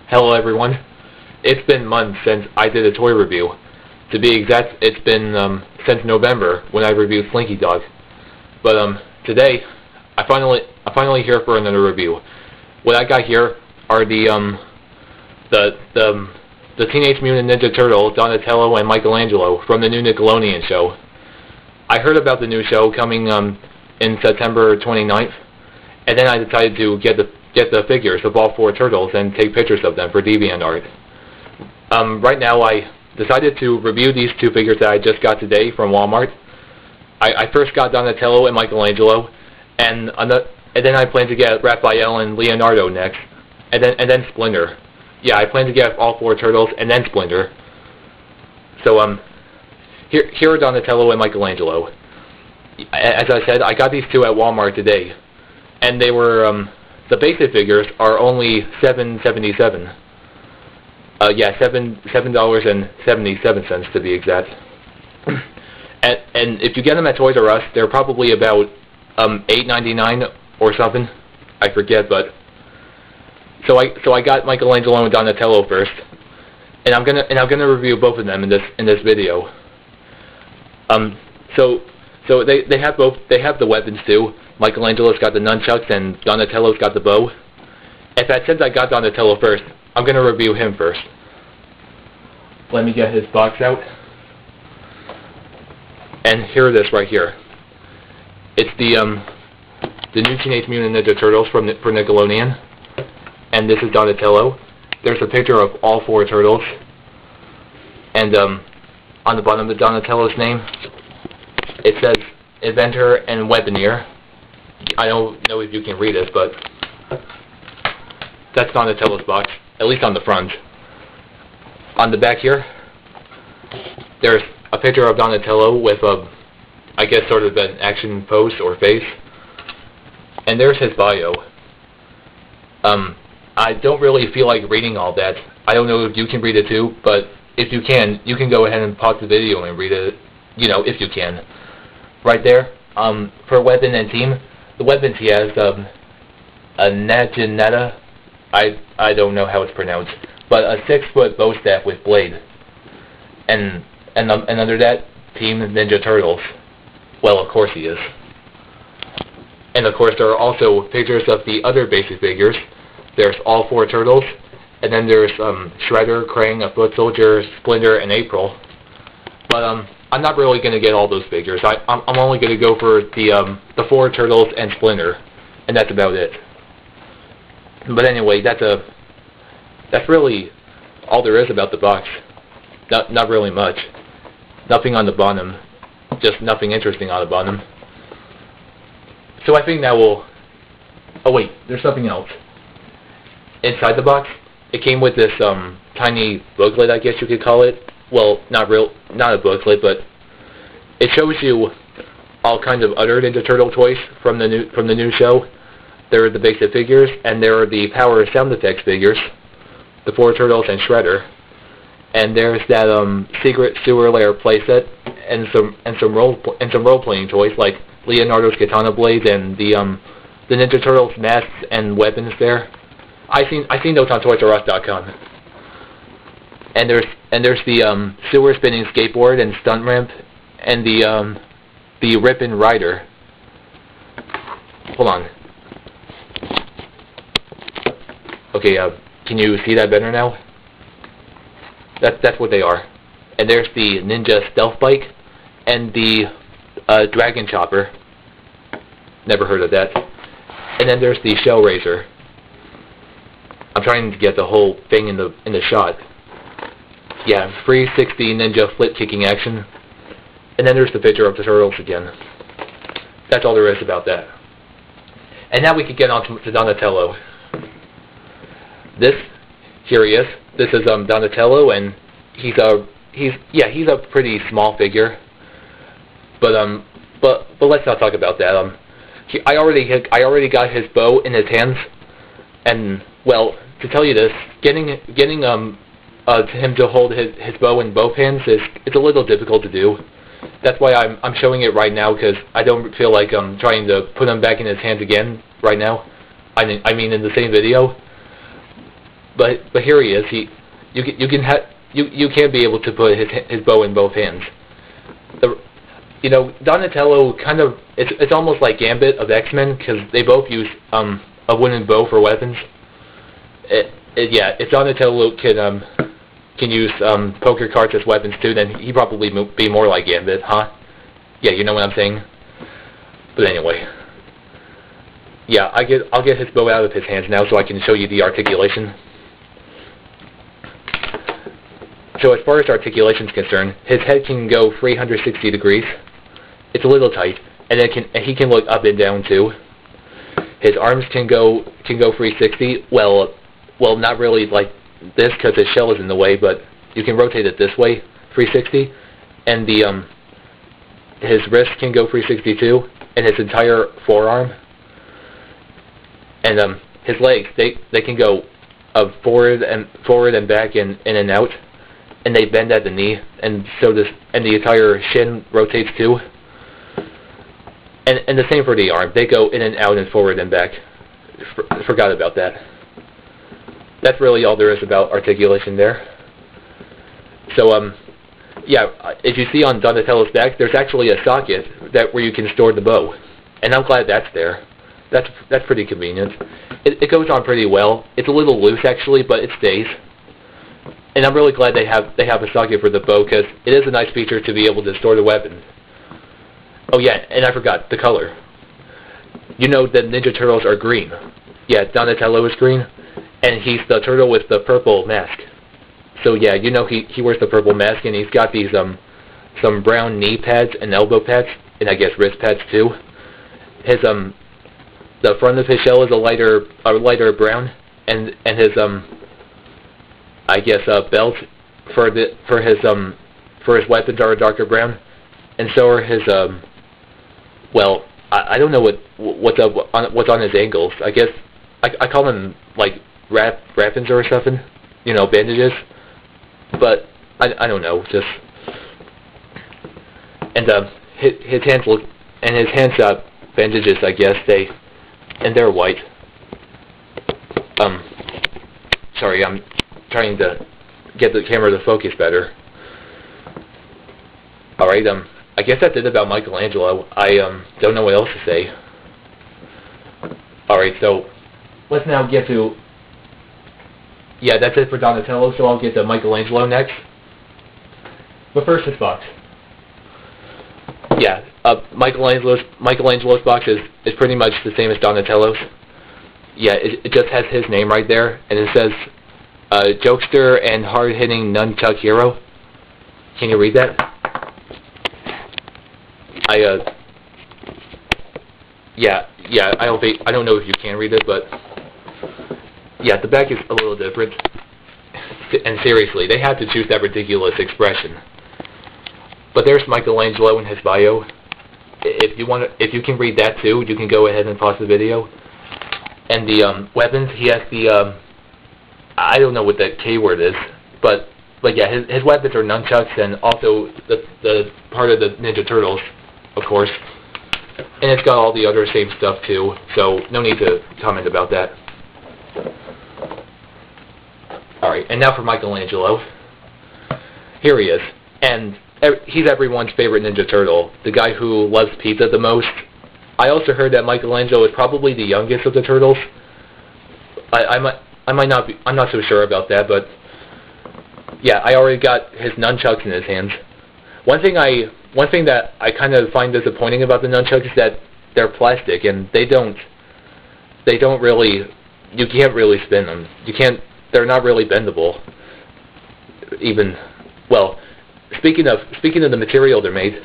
Hello everyone. It's been months since I did a toy review. To be exact, it's been since November when I reviewed Slinky Dog. But today I finally here for another review. What I got here are the Teenage Mutant Ninja Turtles, Donatello and Michelangelo from the new Nickelodeon show. I heard about the new show coming in September 29th, and then I decided to get the figures of all four turtles and take pictures of them for DeviantArt. Right now I decided to review these two figures that I just got today from Walmart. I first got Donatello and Michelangelo, and then I plan to get Raphael and Leonardo next, and then Splinter. Yeah, I plan to get all four turtles and then Splinter. So here are Donatello and Michelangelo. As I said, I got these two at Walmart today, and they were the basic figures are only $7.77. Yeah, $7.77 to be exact. And if you get them at Toys R Us, they're probably about $8.99 or something. I forget, but so I got Michelangelo and Donatello first, and I'm gonna review both of them in this video. So they have the weapons too. Michelangelo's got the nunchucks and Donatello's got the bow. Since I got Donatello first, I'm gonna review him first. Let me get his box out. And here it is right here. It's the new Teenage Mutant Ninja Turtles for Nickelodeon. And this is Donatello. There's a picture of all four turtles. And on the bottom of Donatello's name, it says Inventor and Weaponeer. I don't know if you can read it, but that's Donatello's box, at least on the front. On the back here, there's a picture of Donatello with I guess sort of an action pose or face. And there's his bio. I don't really feel like reading all that. I don't know if you can read it too, but if you can go ahead and pause the video and read it, if you can. Right there, for weapon and team, the weapons he has, a Naginata, I don't know how it's pronounced, but a 6-foot bow staff with blade. And under that, Team Ninja Turtles. Well, of course he is. And of course there are also pictures of the other basic figures. There's all four turtles, and then there's Shredder, Krang, a Foot Soldier, Splinter, and April. But I'm not really going to get all those figures. I'm only going to go for the four turtles and Splinter, and that's about it. But anyway, that's really all there is about the box. Not really much. Nothing on the bottom. Just nothing interesting on the bottom. So I think that will... Oh wait, there's something else. Inside the box, it came with this tiny booklet, I guess you could call it. Well, not a booklet, but it shows you all kinds of other Ninja Turtle toys from the new show. There are the basic figures, and there are the power sound effects figures, the four turtles and Shredder, and there's that secret sewer layer playset, and some role playing toys like Leonardo's katana blades and the Ninja Turtles masks and weapons there. I seen those on ToysRUs.com. And there's the sewer spinning skateboard and stunt ramp, and the Rippin' Rider. Hold on. Okay, can you see that better now? That's what they are. And there's the Ninja Stealth Bike and the Dragon Chopper. Never heard of that. And then there's the Shell Razor. I'm trying to get the whole thing in the shot. Yeah, 360 ninja flip kicking action. And then there's the picture of the turtles again. That's all there is about that. And now we can get on to Donatello. Here he is. This is Donatello, and he's a pretty small figure. But let's not talk about that. I already got his bow in his hands, and well, to tell you this, getting him to hold his bow in both hands it's a little difficult to do. That's why I'm showing it right now, because I don't feel like I'm trying to put him back in his hands again right now. I mean in the same video. But here he is. You can't be able to put his bow in both hands. Donatello kind of it's almost like Gambit of X-Men because they both use a wooden bow for weapons. If Donatello can use poker cards as weapons too, then he'd probably be more like Gambit, huh? Yeah, you know what I'm saying. But anyway, yeah, I'll get his bow out of his hands now so I can show you the articulation. So as far as articulation is concerned, his head can go 360 degrees. It's a little tight, and he can look up and down too. His arms can go 360. Well, not really this because his shell is in the way, but you can rotate it this way, 360, and his wrist can go 360 too, and his entire forearm, and his legs they can go forward and back and in and out, and they bend at the knee, and the entire shin rotates too, and the same for the arm. They go in and out and forward and back. Forgot about that. That's really all there is about articulation there. So yeah, if you see on Donatello's back, there's actually a socket where you can store the bow, and I'm glad that's there. That's pretty convenient. It goes on pretty well. It's a little loose actually, but it stays. And I'm really glad they have a socket for the bow because it is a nice feature to be able to store the weapon. Oh yeah, and I forgot the color. You know that Ninja Turtles are green. Yeah, Donatello is green, and he's the turtle with the purple mask. So yeah, you know he wears the purple mask, and he's got these some brown knee pads and elbow pads, and I guess wrist pads too. His the front of his shell is a lighter brown, and his I guess belt for his weapons are a darker brown, and so are his well, I don't know what's on his ankles. I guess I call them like wrappings or something, bandages. But I don't know, just and his hands bandages, I guess they're white. Sorry, I'm trying to get the camera to focus better. All right, I guess that's it about Michelangelo. I don't know what else to say. All right, so let's now get to. Yeah, that's it for Donatello, so I'll get to Michelangelo next. But first, his box. Yeah, Michelangelo's box is pretty much the same as Donatello's. Yeah, it just has his name right there, and it says, Jokester and hard-hitting nunchuck hero. Can you read that? I don't know if you can read it, but yeah, the back is a little different. And seriously, they had to choose that ridiculous expression. But there's Michelangelo in his bio. If you can read that too, you can go ahead and pause the video. And the weapons, he has the I don't know what that K word is, but yeah, his weapons are nunchucks and also the part of the Ninja Turtles, of course. And it's got all the other same stuff too, so no need to comment about that. Alright, and now for Michelangelo. Here he is. And he's everyone's favorite Ninja Turtle, the guy who loves pizza the most. I also heard that Michelangelo is probably the youngest of the Turtles. I might not be, I'm not so sure about that, but yeah, I already got his nunchucks in his hands. One thing that I kind of find disappointing about the nunchucks is that they're plastic and they don't really, you can't really spin them. They're not really bendable. Even, well, speaking of the material they're made,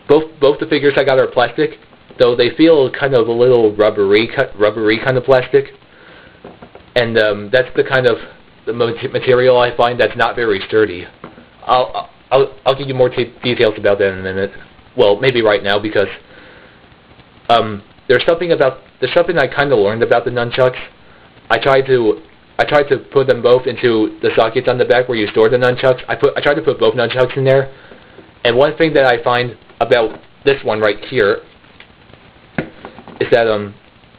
both the figures I got are plastic, though they feel kind of a little rubbery kind of plastic. And that's the kind of the material I find that's not very sturdy. I'll give you more details about that in a minute. Well, maybe right now, because there's something I kind of learned about the nunchucks. I tried to put them both into the sockets on the back where you store the nunchucks. I tried to put both nunchucks in there, and one thing that I find about this one right here is that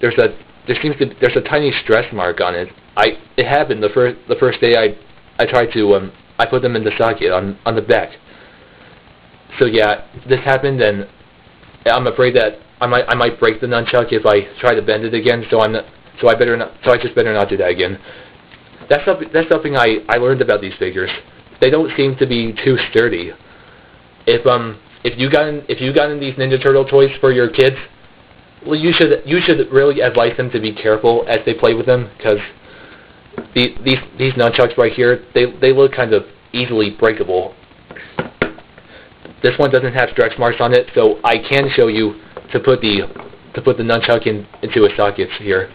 there's a tiny stress mark on it, it happened the first day I tried to I put them in the socket on the back. So yeah, this happened, and I'm afraid that I might break the nunchuck if I try to bend it again. So I just better not do that again. That's something I learned about these figures. They don't seem to be too sturdy. If you got in these Ninja Turtle toys for your kids, well, you should really advise them to be careful as they play with them, because these nunchucks right here, they look kind of easily breakable. This one doesn't have stretch marks on it, so I can show you to put the nunchuck into a socket here.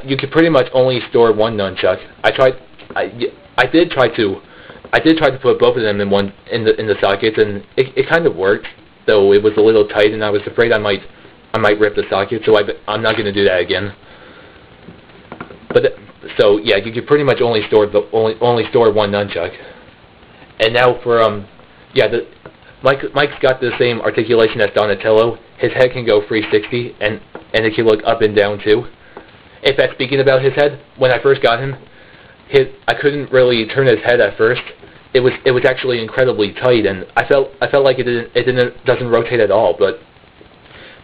You could pretty much only store one nunchuck. I did try to put both of them in the sockets, and it kind of worked, though it was a little tight, and I was afraid I might rip the socket, so I'm not going to do that again. So yeah, you could pretty much only store one nunchuck. And now for Mike's got the same articulation as Donatello. His head can go 360, and it can look up and down too. In fact, speaking about his head, when I first got him, I couldn't really turn his head at first. It was actually incredibly tight, and I felt like it doesn't rotate at all. But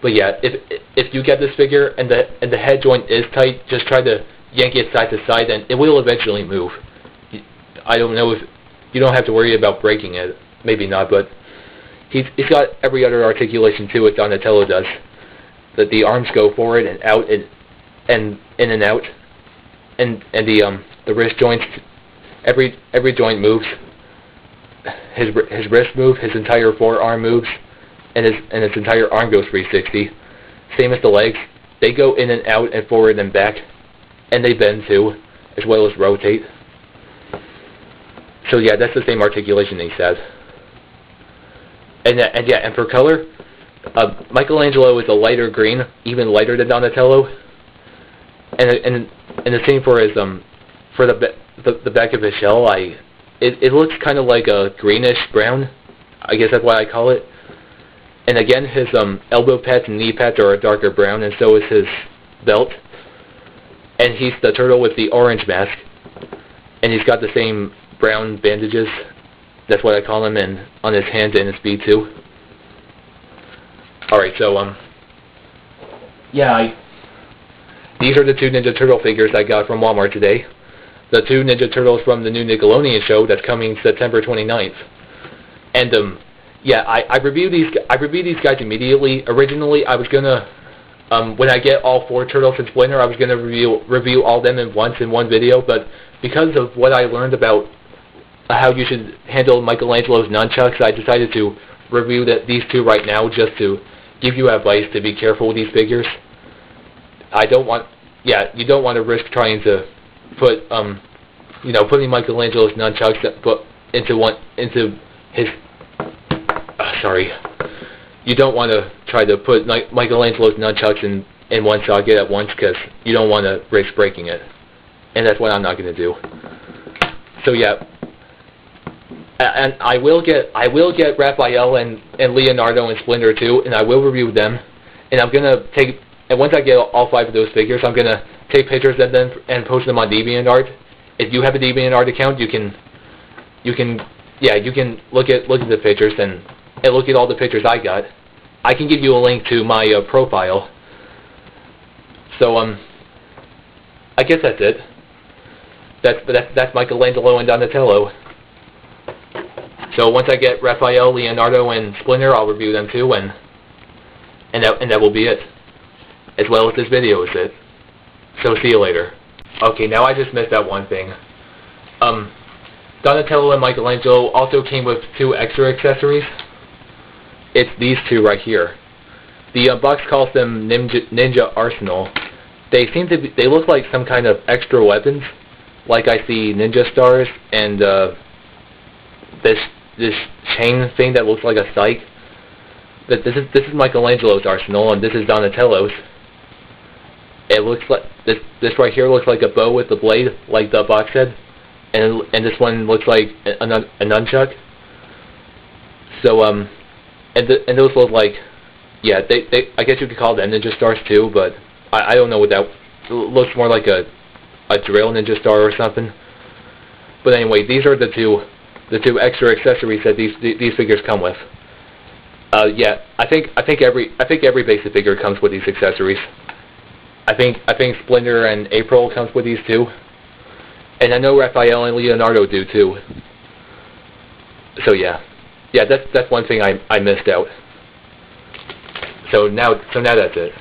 yeah, if you get this figure and the head joint is tight, just try to yank it side to side, and it will eventually move. I don't know if you don't have to worry about breaking it. Maybe not, but he's got every other articulation too, as Donatello does. That the arms go forward and out and in and out, and the wrist joints, every joint moves. His wrist moves, his entire forearm moves, and his entire arm goes 360. Same as the legs, they go in and out and forward and back, and they bend too, as well as rotate. So yeah, that's the same articulation he says. And for color, Michelangelo is a lighter green, even lighter than Donatello. And the same for his for the back of his shell. It looks kind of like a greenish brown. I guess that's why I call it. And again, his elbow pads and knee pads are a darker brown, and so is his belt. And he's the turtle with the orange mask, and he's got the same brown bandages. That's what I call him, and on his hands and his feet too. All right, so yeah, these are the two Ninja Turtle figures I got from Walmart today. The two Ninja Turtles from the new Nickelodeon show that's coming September 29th. And yeah, I reviewed these guys immediately. Originally, I was gonna when I get all four Turtles and Splinter, I was gonna review all them at once in one video. But because of what I learned about how you should handle Michelangelo's nunchucks, I decided to review these two right now, just to give you advice to be careful with these figures. You don't want to risk trying to put putting Michelangelo's nunchucks into his you don't want to try to put Michelangelo's nunchucks in one socket at once, because you don't want to risk breaking it, and that's what I'm not going to do. So yeah, and I will get Raphael and Leonardo and Splinter too, and I will review them, and I'm gonna once I get all five of those figures, I'm gonna take pictures of them and post them on DeviantArt. If you have a DeviantArt account, you can look at the pictures and look at all the pictures I got. I can give you a link to my profile. So I guess that's it. That's Michelangelo and Donatello. So once I get Raphael, Leonardo, and Splinter, I'll review them too, and that will be it. As well as this video is it. So see you later. Okay, now I just missed out one thing. Donatello and Michelangelo also came with two extra accessories. It's these two right here. The box calls them Ninja Arsenal. They look like some kind of extra weapons. Like I see ninja stars and this chain thing that looks like a scythe. This is Michelangelo's arsenal, and this is Donatello's. It looks like this right here looks like a bow with a blade, like the box said, and this one looks like a nunchuck. So and those look like, yeah, they I guess you could call them ninja stars too, but I don't know what that looks more like a drill ninja star or something. But anyway, these are the two extra accessories that these figures come with. Yeah, I think every basic figure comes with these accessories. I think Splinter and April comes with these too, and I know Raphael and Leonardo do too. So yeah, that's one thing I missed out. So now that's it.